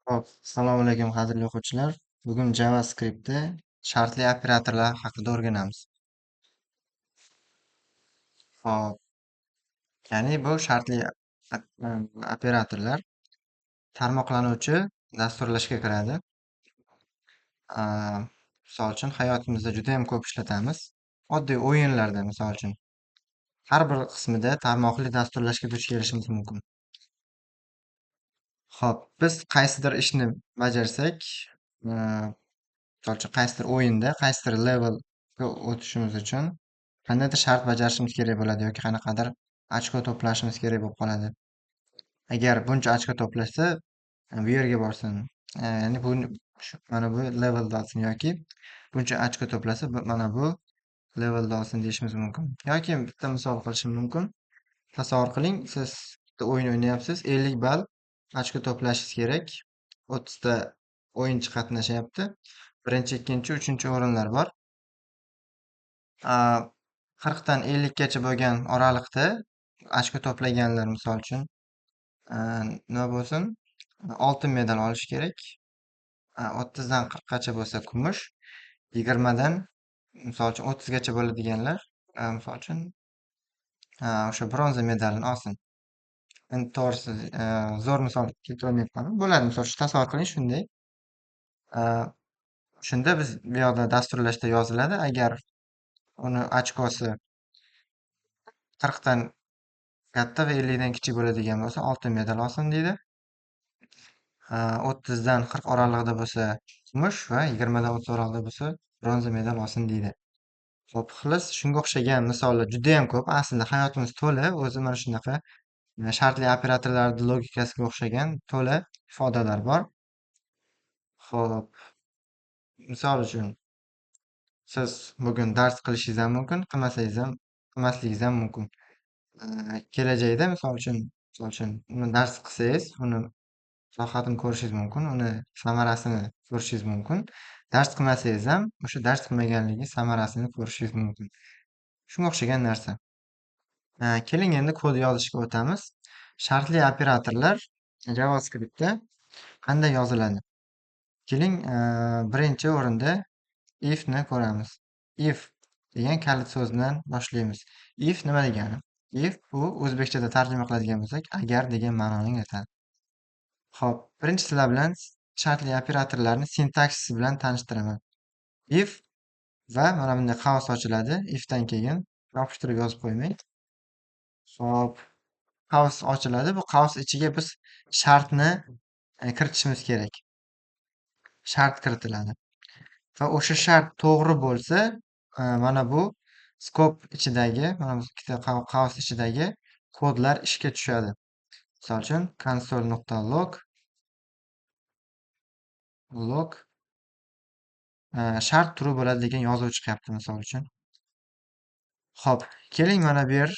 Hop, assalomu alaykum qadrli o'quvchilar. Bugun JavaScript'te shartli operatorlar haqida o'rganamiz. Hop, ya'ni bu shartli operatorlar tarmoqlanuvchi dasturlashga kiradi. A, Misol uchun hayotimizda juda ham ko'p ishlatamiz. Oddiy o'yinlarda misol uchun har bir qismida tarmoqli dasturlashga duch kelishimiz mumkin. Hop, biz qaysidir ishni bajarsak, a, misol uchun qaysidir o'yinda qaysidir levelga o'tishimiz uchun qandaydir shart bajarishimiz kerak bo'ladi yoki qanaqadir ochko to'plashimiz kerak bo'lib qoladi. Agar buncha ochko to'plashsa, bu yerga borsin. Ya'ni mana bu levelda olsin yoki buncha ochko to'plasa mana bu levelda olsin deyishimiz mumkin. Yoki bitta misol qilishim mumkin. Tasavvur qiling, siz bitta o'yin o'ynayapsiz, 50 ball ochko to'plashingiz kerak. 30 ta o'yinchi qatnashyapti. Birinchi, ikkinchi, uchinchi o'rinlar bor. 40 dan 50 gacha bo'lgan oraliqda ochko to'plaganlar misol uchun nima bo'lsin? Oltin medal olishi kerak. 30 dan 40 gacha bo'lsa kumush, 20 dan misol uchun 30 gacha bo'ladiganlar misol uchun o'sha bronza medalini olsin. Endi to'g'risi zo'r misol keltirolmayapman. Bo'ladi, misol uchun tasavvur qiling shunday. Shunda biz bu yoqda dasturlashda yoziladi. Agar uni ochkosi 40 dan katta va 50 dan kichik bo'ladigan bo'lsa oltin medal olsin deydi. 30 dan 40 oralig'ida bo'lsa kumush va 20 dan 30 oralig'ida bo'lsa bronza medal olsin deydi. Xo'p, xullas shunga o'xshagan misollar juda ham ko'p. Aslida hayotimiz to'la o'zi mana shunaqa shartli operatorlarni logikasiga o'xshagan to'la ifodalar bor. Xo'p, misol uchun siz bugun dars qilishingiz ham mumkin, qilmasligingiz ham mumkin. Kelajakda misol uchun uni dars qilsangiz, uni rohatini ko'rishingiz mumkin, uni samarasini ko'rishingiz mumkin. Dars qilmasangiz ham o'sha dars qilmaganligi samarasini ko'rishingiz mumkin. Shunga o'xshagan narsa. Keling endi kod yozishga o'tamiz. Shartli operatorlar JavaScriptda qanday yoziladi? Keling, birinchi o'rinda if ni ko'ramiz. If degan kalit so'zdan boshlaymiz. If nima degani? If bu o'zbekchada tarjima qiladigan bo'lsak, agar degan ma'noni anglatadi. Xo'p, birinchi sizlar bilan shartli operatorlarni sintaksisi bilan tanishtiraman. If va mana bunday qavs ochiladi. Ifdan keyin yopishtirib yozib qo'ymang. Xo'p, qavs ochiladi. Bu qavs ichiga biz shartni kiritishimiz kerak. Shart kiritiladi. Va o'sha shart to'g'ri bo'lsa, mana bu skop ichidagi, mana bu ikkita qavs ichidagi kodlar ishga tushadi. Misol uchun console.log shart true bo'ladi degan yozuv chiqyapti misol uchun. Xo'p, keling mana bu yer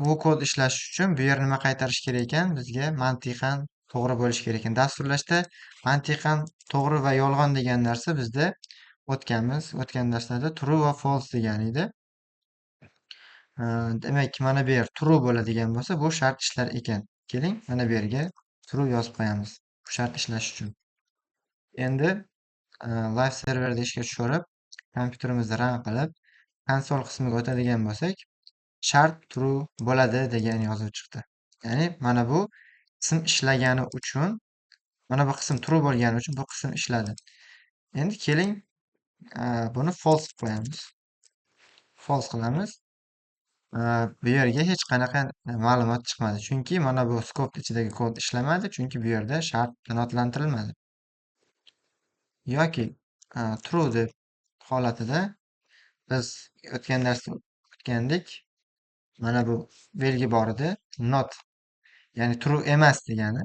bu kod ishlashi uchun bu yer nima qaytarish kerak ekan? Bizga mantiqan to'g'ri bo'lishi kerak ekan. Dasturlashda mantiqan to'g'ri va yolg'on degan narsa bizda o'tgan darslarda true va false degan edi. Demak, mana bu yer true bo'ladigan bo'lsa, bu shart ishlar ekan. Keling, mana bu yerga true yozib qo'yamiz. Bu shart ishlash uchun. Endi live serverda ishga tushirib, kompyuterimizni run qilib, konsol qismiga o'tadigan bo'lsak, shart true bo'ladi degan yozuv chiqdi. Ya'ni mana bu qism ishlagani uchun, mana bu qism true bo'lgani uchun bu qism ishladi. Endi keling, buni false qilib qo'yamiz. False qilamiz. Bu yerga hech qanaqa ma'lumot chiqmadi. Chunki mana bu skop ichidagi kod ishlamadi, chunki bu yerda shart qanoatlantirilmadi. Yoki true deb holatida biz o'tgan darsda o'tgandek, mana bu belgi bor edi, not, ya'ni true emas degani.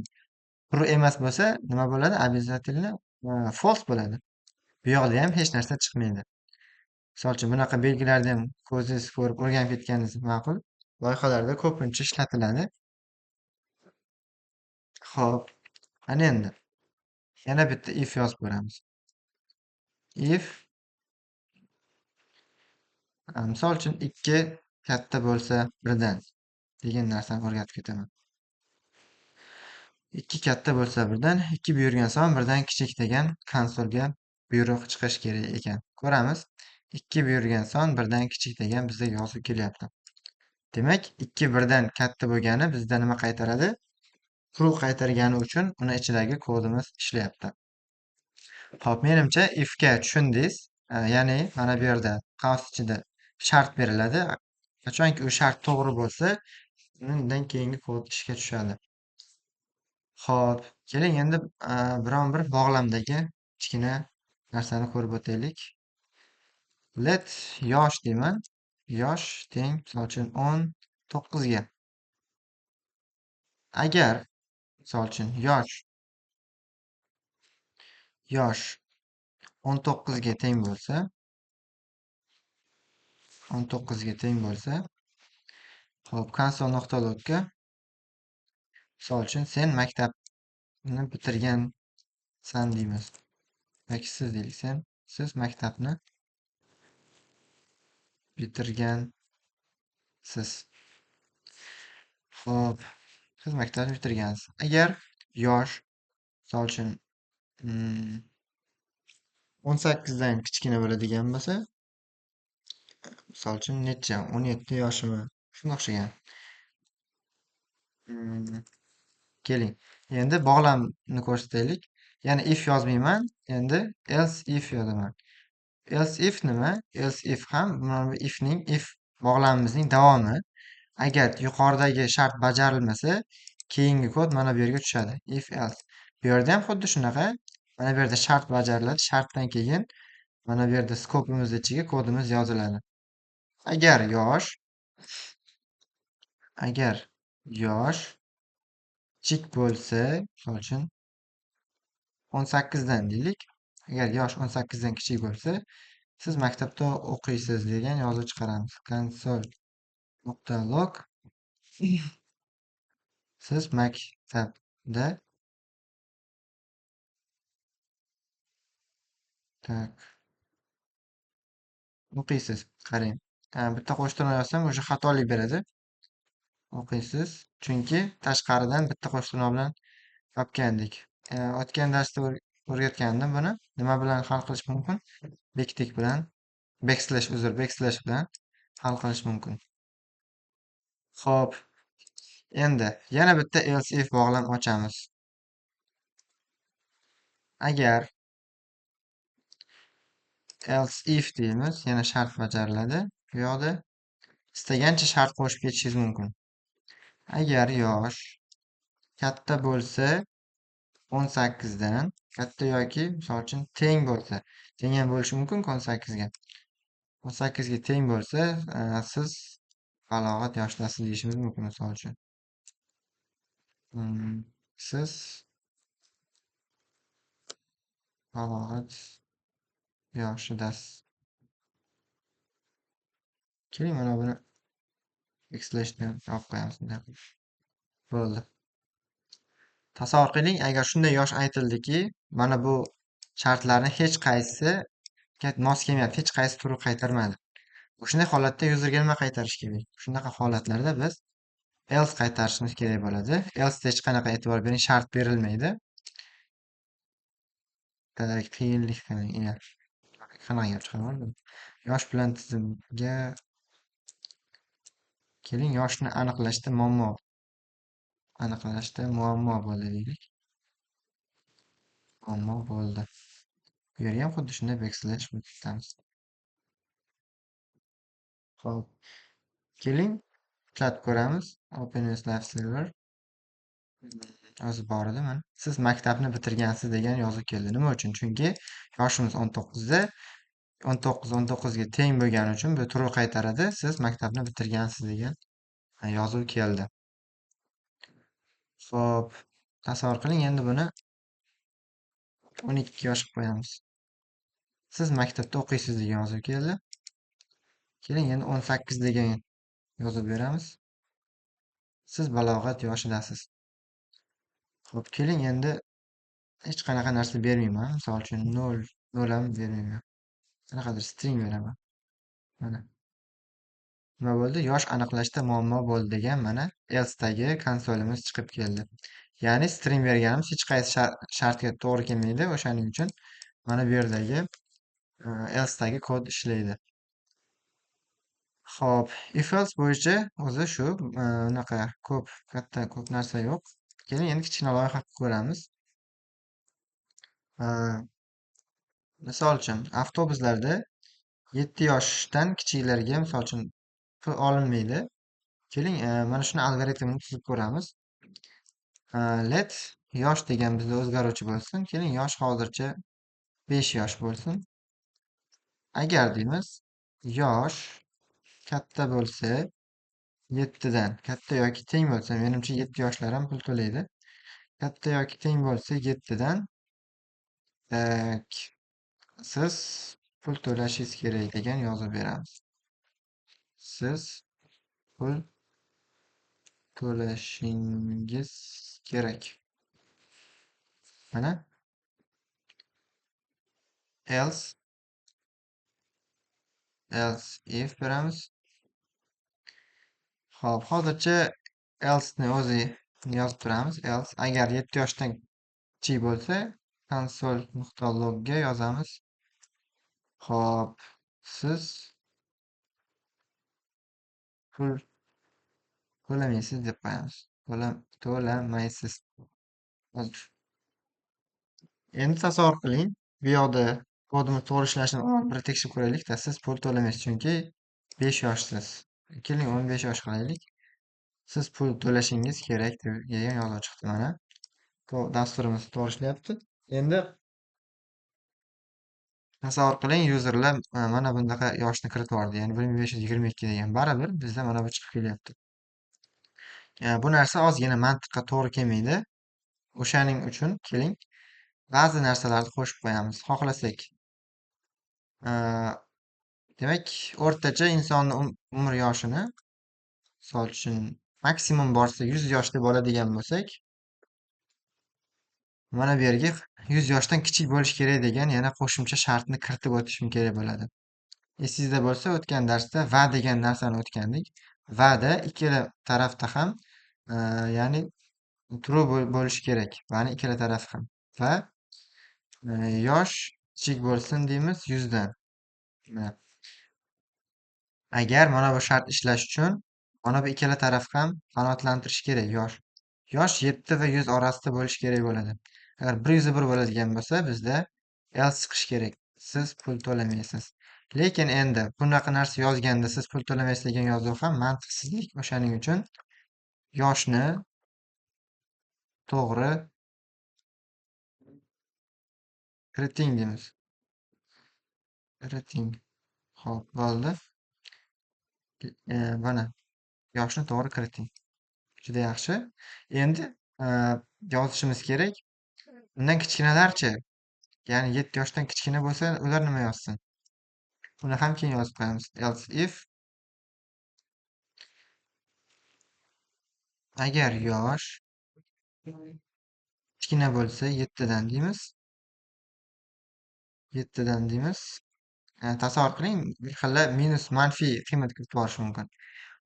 True emas bo'lsa nima bo'ladi? Обязательно false bo'ladi. Bu yoqda ham hech narsa chiqmaydi. Misol uchun bunaqa belgilarni ham ko'zingiz ko'rib o'rganib ketganingiz ma'qul. Loyihalarda ko'pincha ishlatiladi. Xo'p, ana endi yana bitta if yozib ko'ramiz. If misol uchun 2 katta bo'lsa 1 dan degan narsani o'rgatib ketaman. Ikki katta bo'lsa birdan, ikki buyurgan son birdan kichik degan konsolga buyruq chiqish kerak ekan. Ko'ramiz. Ikki buyurgan son birdan kichik degan bizda yozuv kelyapti. Demak, ikki birdan katta bo'lgani bizda nima qaytaradi? True qaytargani uchun uni ichidagi kodimiz ishlayapti. Hop, menimcha ifga tushundingiz. Ya'ni mana bu yerda qavs ichida shart beriladi. Qachonki u shart to'g'ri bo'lsa, undan keyingi kod ishga tushadi. Xo'p, keling endi biron bir bog'lamdagi kichkina narsani ko'rib o'taylik. Let yosh deyman. Yosh teng, misol uchun 19 ga. Agar misol uchun yosh 19 ga teng bo'lsa, 19 ga teng bo'lsa, xo'p, console.logga misol uchun sen maktabni bitirgansan deymiz. Yoki siz deylik, siz maktabni bitirgansiz. Xo'p, siz maktabni bitirgansiz. Agar yosh misol uchun 18 dan kichkina bo'ladigan bo'lsa, misol uchun necha? 17 yoshimi? Shunga o'xshagan. Keling, endi bog'lamni ko'rsataylik. Ya'ni if yozmayman, endi else if yozaman. Else if nima? Else if ham mana bu if bog'lamimizning davomi. Agar yuqoridagi shart bajarilmasa, keyingi kod mana bu yerga tushadi. If else. Bu yerda ham xuddi shunaqa. Mana bu yerda shart bajariladi. Shartdan keyin mana bu yerda skopimiz ichiga kodimiz yoziladi. Agar yosh kichik bo'lsa, misol uchun 18 dan deylik. Agar yosh 18 dan kichik bo'lsa, siz maktabda o'qiysiz degan yozuv chiqaramiz. Console.log siz maktabda o'qiysiz. Qarang. Bitta qo'shtirnoq yozsam o'sha xatolik beradi. O'qiysiz. Chunki tashqaridan bitta qo'shtirnoq bilan yopgandik. O'tgan darsda o'rgatgandim buni. Nima bilan hal qilish mumkin? Backtick bilan, backslash bilan hal qilish mumkin. Xo'p, endi yana bitta else if bog'lam ochamiz. Agar else if deymiz, yana shart bajariladi. Bu yoqda istagancha shart qo'shib ketishingiz mumkin. Agar yosh katta bo'lsa 18 dan katta yoki misol uchun teng bo'lsa, teng ham bo'lishi mumkin 18 ga. 18 ga teng bo'lsa, siz balog'at yoshidasiz deyishimiz mumkin misol uchun. Siz balog'at yoshidasiz. Keling, mana buni backslashni yopib qo'yamiz. Bo'ldi. Tasavvur qiling, agar shunday yosh aytildiki, mana bu shartlarni hech qaysisiga mos kelmayapti, hech qaysi turi qaytarmadi. Shunday holatda yuzerga nima qaytarish kerak? Shunaqa holatlarda biz else qaytarishimiz kerak bo'ladi. Else'da hech qanaqa e'tibor bering, shart berilmaydi. Qiyinlik qanaqa gap chiqardim? Yosh bilan tizimga keling, yoshni aniqlashda muammo bo'ldi deylik. Muammo bo'ldi. Bu yerga ham xuddi shunday backslash o'tkazamiz. Xo'p. Keling, ishlatib ko'ramiz. OpenOS Live Server. O'zi bor edi mana. Siz maktabni bitirgansiz degan yozuv keldi. Nima uchun? Chunki yoshimiz 19 da 19 ga teng bo'lgani uchun bu true qaytaradi. Siz maktabni bitirgansiz degan yozuv keldi. Xo'p, tasavvur qiling, endi buni 12 yosh qilib qo'yamiz. Siz maktabda o'qiysiz degan yozuv keldi. Keling, endi 18 degan yozib beramiz. Siz balog'at yoshidasiz. Xo'p, keling, endi hech qanaqa narsa bermayman. Misol uchun 0 ham bermayman. Qanaqadir string beraman. Mana. Nima bo'ldi? Yosh aniqlashda muammo bo'ldi degan mana else'dagi konsolimiz chiqib keldi. Ya'ni string berganimiz hech qaysi shartga to'g'ri kelmaydi. O'shaning uchun mana bu yerdagi else'dagi kod ishlaydi. Xo'p, if else bo'yicha o'zi shu unaqa ko'p narsa yo'q. Keling endi kichkina loyiha qilib ko'ramiz. Misol uchun avtobuslarda 7 yoshdan kichiklarga misol uchun pul olinmaydi. Keling, mana shuni algoritmini tuzib ko'ramiz. Let yosh degan bizda o'zgaruvchi bo'lsin. Keling, yosh hozircha 5 yosh bo'lsin. Agar deymiz, yosh katta bo'lsa 7 dan katta yoki teng bo'lsa, menimcha 7 yoshlar ham pul to'laydi. Katta yoki teng bo'lsa 7 dan siz pul to'lashingiz kerak degan yozib beramiz. Siz pul to'lashingiz kerak. Mana else if beramiz. Xo'p, hozircha else'ni o'zi yozib turamiz. Else agar 7 yoshdan kichik bo'lsa, console.logga yozamiz. Xo'p, siz pul to'lamaysiz deb qo'yamiz. To'lamaysiz. Hozir. Endi tasavvur qiling, bu yoqda kodimiz to'g'ri ishlashini bir tekshirib ko'raylik-da. Siz pul to'lamaysiz chunki 5 yoshsiz. Keling 15 yosh qilaylik. Siz pul to'lashingiz kerak degan yozuv chiqdi mana. Dasturimiz to'g'ri ishlayapti. Endi tasavvur qiling, yuzerlar mana bunaqa yoshni kiritib yubordi. Ya'ni 1522 degan. Baribir bizda mana bu chiqib kelyapti. Bu narsa ozgina mantiqqa to'g'ri kelmaydi. O'shaning uchun keling, ba'zi narsalarni qo'shib qo'yamiz. Xohlasak, demak, o'rtacha insonni umr yoshini, misol uchun, maksimum borsa 100 yosh deb oladigan bo'lsak, mana bu yerga 100 yoshdan kichik bo'lish kerak degan yana qo'shimcha shartni kiritib o'tishim kerak bo'ladi. Esingizda bo'lsa, o'tgan darsda va degan narsani o'tgandik. Va'da ikkala tarafda ham ya'ni true bo'lishi kerak. Va'ni ikkala taraf ham. Va yosh kichik bo'lsin deymiz 100 dan. Agar mana bu shart ishlash uchun mana bu ikkala taraf ham qanoatlantirish kerak yosh. Yosh 7 va 100 orasida bo'lishi kerak bo'ladi. Agar 101 bo'ladigan bo'lsa, bizda else chiqish kerak. Siz pul to'lamaysiz. Lekin endi bunaqa narsa yozganda siz pul to'lamaysiz degan yozuv ham mantiqsizlik. O'shaning uchun yoshni to'g'ri kiriting deymiz. Kiriting. Xo'p, bo'ldi. Mana yoshni to'g'ri kiriting. Juda yaxshi. Endi yozishimiz kerak. Undan kichkinalarchi? Ya'ni 7 yoshdan kichkina bo'lsa, ular nima yozsin? Buni ham keyin yozib qo'yamiz. Else if agar yosh kichkina bo'lsa 7 dan deymiz. 7 dan deymiz. Tasavvur qiling, bir xilla minus manfiy qiymat kiritib yuborishi mumkin.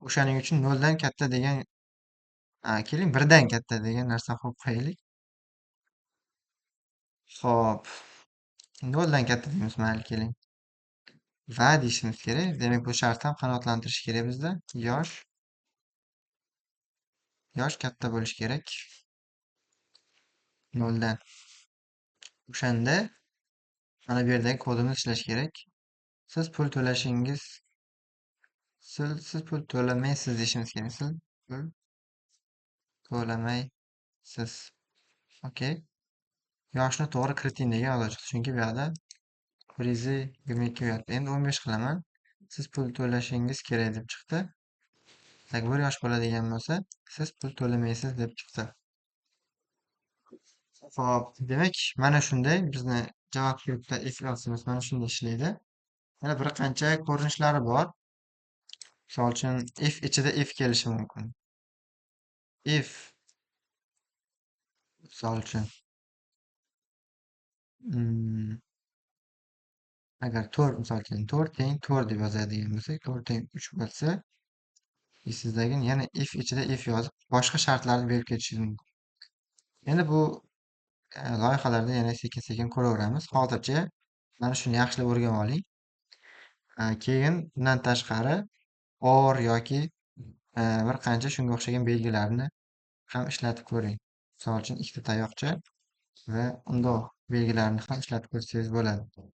O'shaning uchun 0 dan katta degan keling 1 dan katta degan narsa qo'yib qo'yaylik. Xo'p. 0 dan katta deymiz, mayli keling. Va deyishimiz kerak. Demak, bu shart ham qanoatlantirish kerak bizda. Yosh katta bo'lishi kerak. 0 dan. O'shanda mana bu yerdagi kodimiz ishlash kerak. Siz pul to'lashingiz siz pul to'lamaysiz deyishimiz kerak. Siz pul to'lamaysiz. Okey. Yoshni to'g'ri kiriting degan yozuv chiqdi. Chunki bu yoqda 122 yo'q. Endi 15 qilaman. Siz pul to'lashingiz kerak deb chiqdi. 1 yosh bo'ladigan bo'lsa, siz pul to'lamaysiz deb chiqdi. Xo'p, demak, mana shunday bizni JavaScriptda if else'imiz mana shunday ishlaydi. Yana bir qancha ko'rinishlari bor. Misol uchun if ichida if kelishi mumkin. If misol uchun agar 4 misol uchun 4 teng 4 deb yozadigan bo'lsak, 4 teng 3 bo'lsa, sizdagi yana if ichida if yozib boshqa shartlarni berib ketishingiz mumkin. Endi bu loyihalarda yana sekin-sekin ko'raveramiz. Hozircha mana shuni yaxshilab o'rganib oling. Keyin bundan tashqari or yoki bir qancha shunga o'xshagan belgilarni ham ishlatib ko'ring. Misol uchun ikkita tayoqcha va undoq belgilarni ham ishlatib ko'rsangiz bo'ladi.